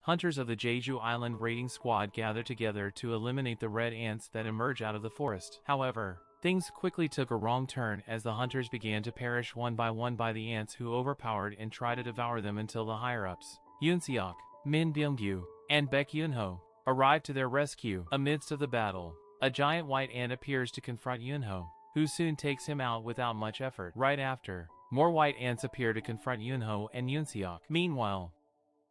Hunters of the Jeju Island raiding squad gather together to eliminate the red ants that emerge out of the forest. However, things quickly took a wrong turn as the hunters began to perish one by the ants who overpowered and tried to devour them until the higher-ups, Yoon-seok, Min Byung-gyu, and Baek Yoon-ho, arrived to their rescue. Amidst of the battle, a giant white ant appears to confront Yoon-ho, who soon takes him out without much effort. Right after, more white ants appear to confront Yoon-ho and Yoon-seok. Meanwhile,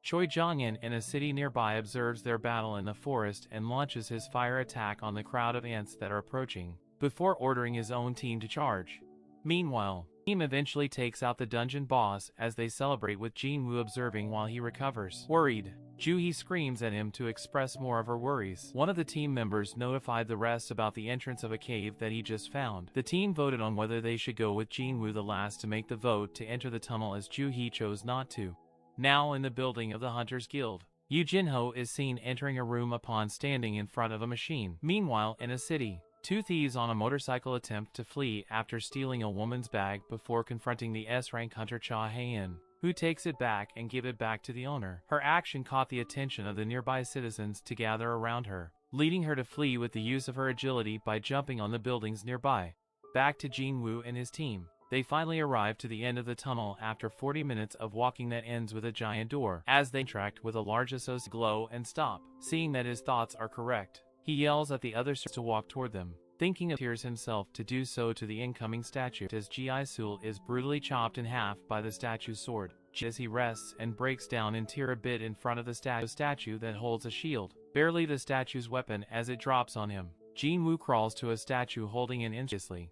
Choi Jong-in in a city nearby observes their battle in the forest and launches his fire attack on the crowd of ants that are approaching, before ordering his own team to charge. Meanwhile, the team eventually takes out the dungeon boss as they celebrate with Jin-woo observing while he recovers. Worried, Joo-hee screams at him to express more of her worries. One of the team members notified the rest about the entrance of a cave that he just found. The team voted on whether they should go with Jin-woo, the last to make the vote to enter the tunnel, as Joo-hee chose not to. Now in the building of the Hunters Guild, Yoo Jin-ho is seen entering a room upon standing in front of a machine. Meanwhile, in a city, two thieves on a motorcycle attempt to flee after stealing a woman's bag before confronting the S-rank hunter Cha Hae-in, who takes it back and gives it back to the owner. Her action caught the attention of the nearby citizens to gather around her, leading her to flee with the use of her agility by jumping on the buildings nearby. Back to Jin-woo and his team. They finally arrive to the end of the tunnel after 40 minutes of walking that ends with a giant door. As they interact with a large associate glow and stop, seeing that his thoughts are correct, he yells at the others to walk toward them, thinking of tears himself to do so to the incoming statue as Ji-sul is brutally chopped in half by the statue's sword. As he rests and breaks down in tear a bit in front of the statue that holds a shield, barely the statue's weapon as it drops on him. Jin-woo crawls to a statue holding it instantly.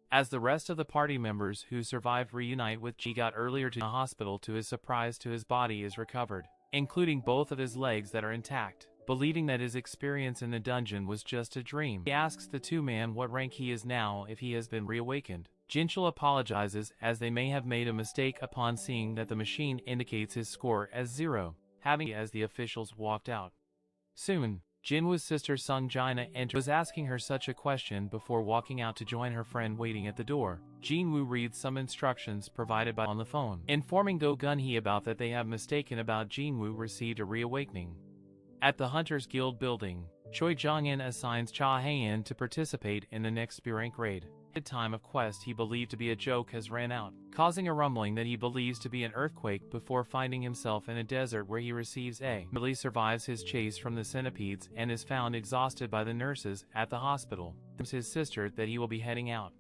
As the rest of the party members who survived reunite with Ji got earlier to the hospital, to his surprise his body is recovered, including both of his legs that are intact. Believing that his experience in the dungeon was just a dream, he asks the two-man what rank he is now if he has been reawakened. Jinchul apologizes as they may have made a mistake upon seeing that the machine indicates his score as 0, having as the officials walked out. Soon, Jinwoo's sister Sung Jina was asking her such a question before walking out to join her friend waiting at the door. Jin-woo reads some instructions provided by on the phone, informing Go Gun-hee about that they have mistaken about Jin-woo received a reawakening. At the Hunters Guild building, Choi Jong-in assigns Cha Hae-in to participate in the next B-rank raid. The time of quest he believed to be a joke has ran out, causing a rumbling that he believes to be an earthquake before finding himself in a desert where he receives Billy survives his chase from the centipedes and is found exhausted by the nurses at the hospital. It's his sister that he will be heading out.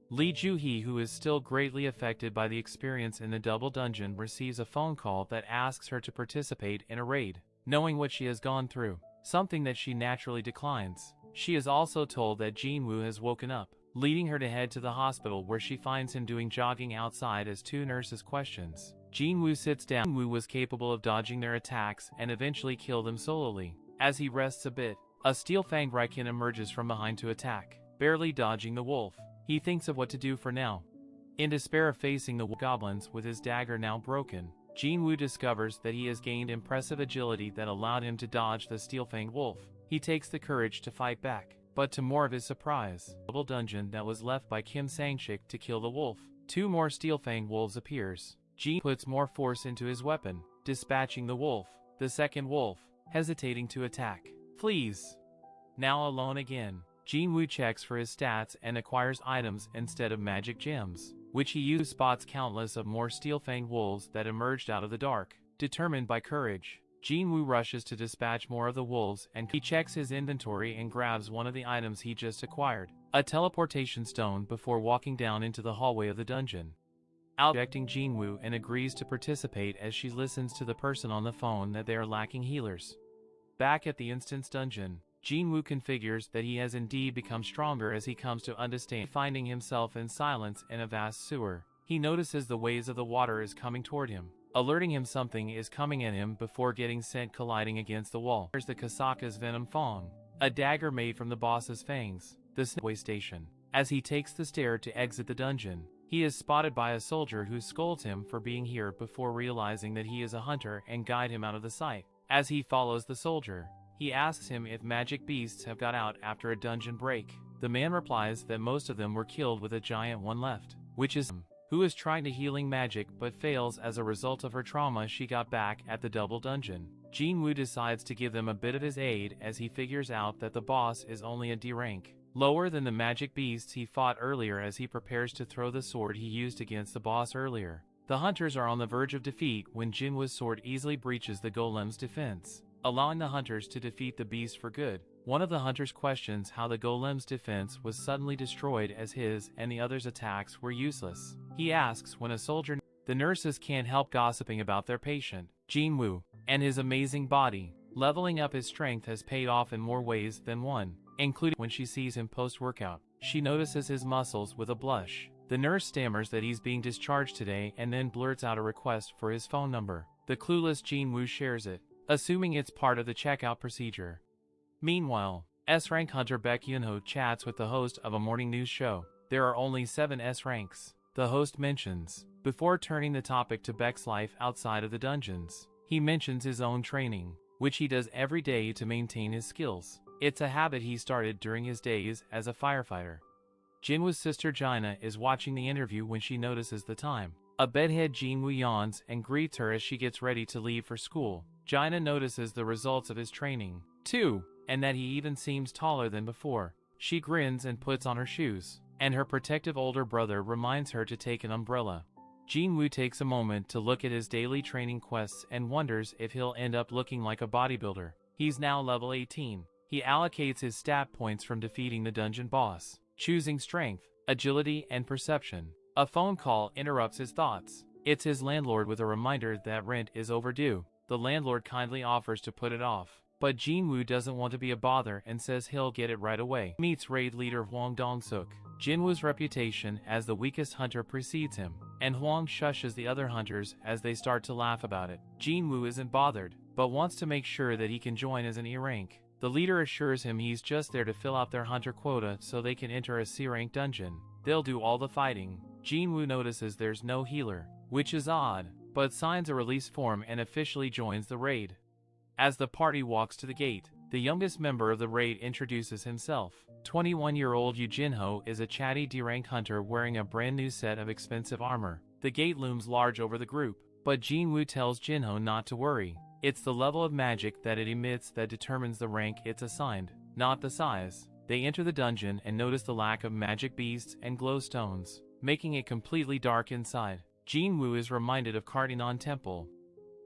Lee Joo-hee, who is still greatly affected by the experience in the double dungeon, receives a phone call that asks her to participate in a raid. Knowing what she has gone through, something that she naturally declines, she is also told that Jin-woo has woken up, leading her to head to the hospital where she finds him doing jogging outside as two nurses questions. Jin-woo sits down. Jin-woo was capable of dodging their attacks and eventually kill them solely. As he rests a bit, a steel-fanged Raikin emerges from behind to attack, barely dodging the wolf. He thinks of what to do for now. In despair of facing the goblins with his dagger now broken, Jin-woo discovers that he has gained impressive agility that allowed him to dodge the steel-fanged wolf. He takes the courage to fight back, but to more of his surprise, the double dungeon that was left by Kim Sang-sik to kill the wolf. Two more steel-fanged wolves appears. Jin puts more force into his weapon, dispatching the wolf. The second wolf, hesitating to attack, flees. Now alone again, Jin-woo checks for his stats and acquires items instead of magic gems, which he uses spots countless of more steel-fanged wolves that emerged out of the dark. Determined by courage, Jin-woo rushes to dispatch more of the wolves and he checks his inventory and grabs one of the items he just acquired, a teleportation stone, before walking down into the hallway of the dungeon. Rejecting Jin-woo and agrees to participate as she listens to the person on the phone that they are lacking healers. Back at the instance dungeon, Jin-woo configures that he has indeed become stronger as he comes to understand. Finding himself in silence in a vast sewer, he notices the waves of the water is coming toward him, alerting him something is coming at him before getting sent colliding against the wall. There's the Kasaka's Venom Fong, a dagger made from the boss's fangs, the subway station. As he takes the stair to exit the dungeon, he is spotted by a soldier who scolds him for being here before realizing that he is a hunter and guide him out of the sight. As he follows the soldier, he asks him if magic beasts have got out after a dungeon break. The man replies that most of them were killed with a giant one left, which is who is trying to healing magic but fails as a result of her trauma she got back at the double dungeon. Jinwoo decides to give them a bit of his aid as he figures out that the boss is only a D rank, lower than the magic beasts he fought earlier as he prepares to throw the sword he used against the boss earlier. The hunters are on the verge of defeat when Jinwoo's sword easily breaches the golem's defense, allowing the hunters to defeat the beast for good. One of the hunters questions how the golem's defense was suddenly destroyed as his and the others' attacks were useless. He asks when a soldier. The nurses can't help gossiping about their patient, Jinwoo, and his amazing body. Leveling up his strength has paid off in more ways than one, including when she sees him post-workout. She notices his muscles with a blush. The nurse stammers that he's being discharged today and then blurts out a request for his phone number. The clueless Jinwoo shares it, assuming it's part of the checkout procedure. Meanwhile, S-rank hunter Baek Yunho chats with the host of a morning news show. There are only 7 S-ranks, the host mentions, before turning the topic to Baek's life outside of the dungeons. He mentions his own training, which he does every day to maintain his skills. It's a habit he started during his days as a firefighter. Jinwoo's sister Jaina is watching the interview when she notices the time. A bedhead Jinwoo yawns and greets her as she gets ready to leave for school. Jaina notices the results of his training, too, and that he even seems taller than before. She grins and puts on her shoes, and her protective older brother reminds her to take an umbrella. Jinwoo takes a moment to look at his daily training quests and wonders if he'll end up looking like a bodybuilder. He's now level 18. He allocates his stat points from defeating the dungeon boss, choosing strength, agility, and perception. A phone call interrupts his thoughts. It's his landlord with a reminder that rent is overdue. The landlord kindly offers to put it off, but Jinwoo doesn't want to be a bother and says he'll get it right away. Meets raid leader Hwang Dong-suk. Jinwoo's reputation as the weakest hunter precedes him, and Hwang shushes the other hunters as they start to laugh about it. Jinwoo isn't bothered, but wants to make sure that he can join as an E rank. The leader assures him he's just there to fill out their hunter quota so they can enter a C rank dungeon. They'll do all the fighting. Jinwoo notices there's no healer, which is odd, but signs a release form and officially joins the raid. As the party walks to the gate, the youngest member of the raid introduces himself. 21-year-old Yu Jinho is a chatty D-rank hunter wearing a brand new set of expensive armor. The gate looms large over the group, but Jinwoo tells Jinho not to worry. It's the level of magic that it emits that determines the rank it's assigned, not the size. They enter the dungeon and notice the lack of magic beasts and glowstones, making it completely dark inside. Jinwoo is reminded of Cardinon Temple.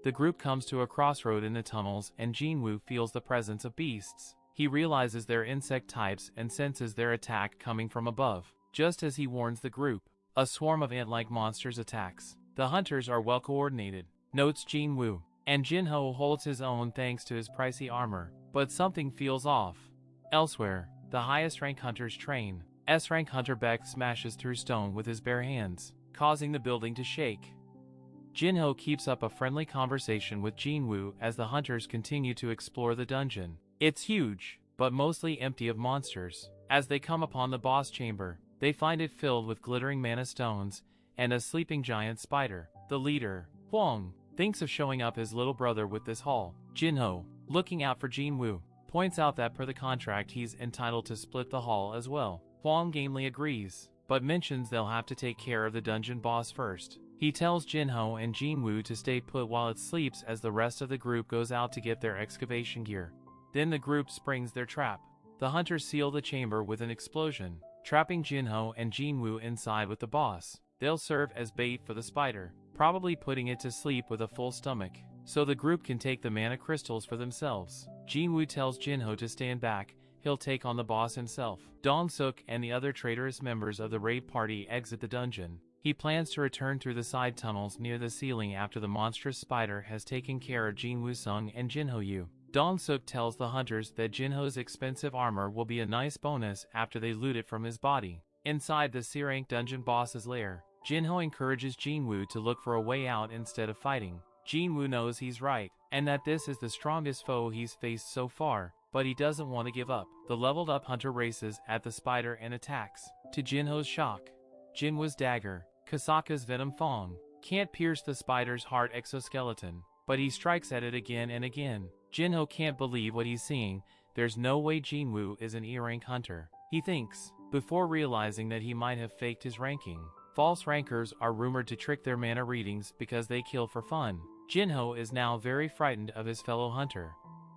The group comes to a crossroad in the tunnels and Jinwoo feels the presence of beasts. He realizes they're insect types and senses their attack coming from above. Just as he warns the group, a swarm of ant-like monsters attacks. The hunters are well coordinated, notes Jinwoo, and Jinho holds his own thanks to his pricey armor, but something feels off. Elsewhere, the highest rank hunters train. S-rank hunter Baek smashes through stone with his bare hands, causing the building to shake. Jinho keeps up a friendly conversation with Jinwoo as the hunters continue to explore the dungeon. It's huge, but mostly empty of monsters. As they come upon the boss chamber, they find it filled with glittering mana stones and a sleeping giant spider. The leader, Hwang, thinks of showing up his little brother with this haul. Jinho, looking out for Jinwoo, points out that per the contract he's entitled to split the haul as well. Hwang gamely agrees, but mentions they'll have to take care of the dungeon boss first. He tells Jinho and Jinwoo to stay put while it sleeps as the rest of the group goes out to get their excavation gear. Then the group springs their trap. The hunters seal the chamber with an explosion, trapping Jinho and Jinwoo inside with the boss. They'll serve as bait for the spider, probably putting it to sleep with a full stomach, so the group can take the mana crystals for themselves. Jinwoo tells Jinho to stand back, he'll take on the boss himself. Dong-suk and the other traitorous members of the raid party exit the dungeon. He plans to return through the side tunnels near the ceiling after the monstrous spider has taken care of Jinwoo-sung and Jinho-yu. Dong-suk tells the hunters that Jinho's expensive armor will be a nice bonus after they loot it from his body. Inside the C-rank dungeon boss's lair, Jinho encourages Jinwoo to look for a way out instead of fighting. Jinwoo knows he's right, and that this is the strongest foe he's faced so far, but he doesn't want to give up. The leveled up hunter races at the spider and attacks. To Jinho's shock, Jinwoo's dagger, Kasaka's venom fang, can't pierce the spider's hard exoskeleton, but he strikes at it again and again. Jinho can't believe what he's seeing. There's no way Jinwoo is an E-rank hunter, he thinks, before realizing that he might have faked his ranking. False rankers are rumored to trick their mana readings because they kill for fun. Jinho is now very frightened of his fellow hunter.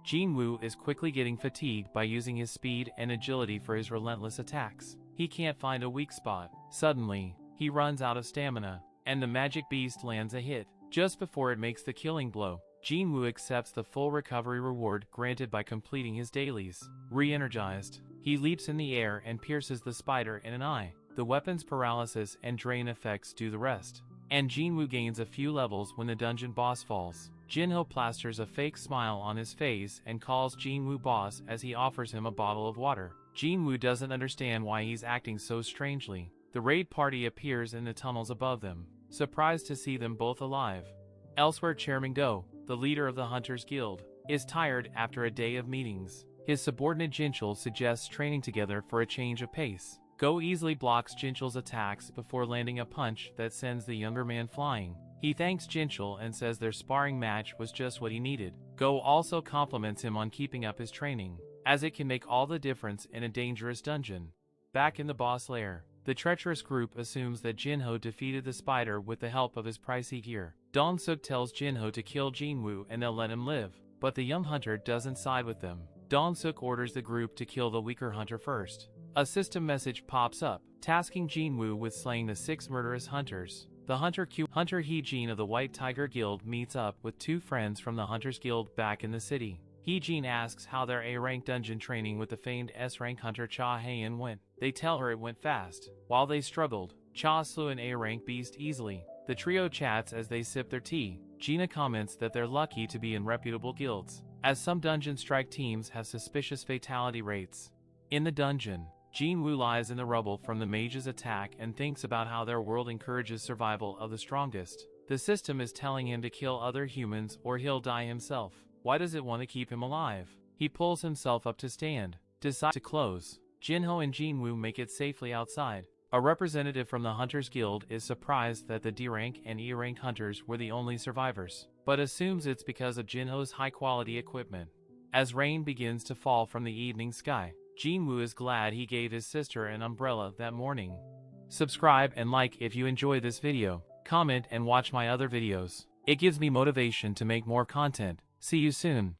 Jinwoo is quickly getting fatigued by using his speed and agility for his relentless attacks. He can't find a weak spot. Suddenly, he runs out of stamina, and the magic beast lands a hit. Just before it makes the killing blow, Jinwoo accepts the full recovery reward granted by completing his dailies. Re-energized, he leaps in the air and pierces the spider in an eye. The weapon's paralysis and drain effects do the rest. And Jinwoo gains a few levels when the dungeon boss falls. Jinho plasters a fake smile on his face and calls Jinwoo boss as he offers him a bottle of water. Jinwoo doesn't understand why he's acting so strangely. The raid party appears in the tunnels above them, surprised to see them both alive. Elsewhere, Chairman Do, the leader of the Hunters Guild, is tired after a day of meetings. His subordinate Jinchul suggests training together for a change of pace. Go easily blocks Jinchul's attacks before landing a punch that sends the younger man flying. He thanks Jinchul and says their sparring match was just what he needed. Go also compliments him on keeping up his training, as it can make all the difference in a dangerous dungeon. Back in the boss lair, the treacherous group assumes that Jinho defeated the spider with the help of his pricey gear. Dong-suk tells Jinho to kill Jinwoo and they'll let him live, but the young hunter doesn't side with them. Dong-suk orders the group to kill the weaker hunter first. A system message pops up, tasking Jinwoo with slaying the 6 murderous hunters. The Hunter Heejin of the White Tiger Guild meets up with 2 friends from the Hunters Guild back in the city. Heejin asks how their A-rank dungeon training with the famed S-rank hunter Cha Haein went. They tell her it went fast. While they struggled, Cha slew an A-rank beast easily. The trio chats as they sip their tea. Gina comments that they're lucky to be in reputable guilds, as some dungeon strike teams have suspicious fatality rates. In the dungeon, Jinwoo lies in the rubble from the mage's attack and thinks about how their world encourages survival of the strongest. The system is telling him to kill other humans or he'll die himself. Why does it want to keep him alive? He pulls himself up to stand, decides to close. Jinho and Jinwoo make it safely outside. A representative from the Hunters Guild is surprised that the D-rank and E-rank hunters were the only survivors, but assumes it's because of Jinho's high-quality equipment. As rain begins to fall from the evening sky, Jinwoo is glad he gave his sister an umbrella that morning. Subscribe and like if you enjoy this video. Comment and watch my other videos. It gives me motivation to make more content. See you soon.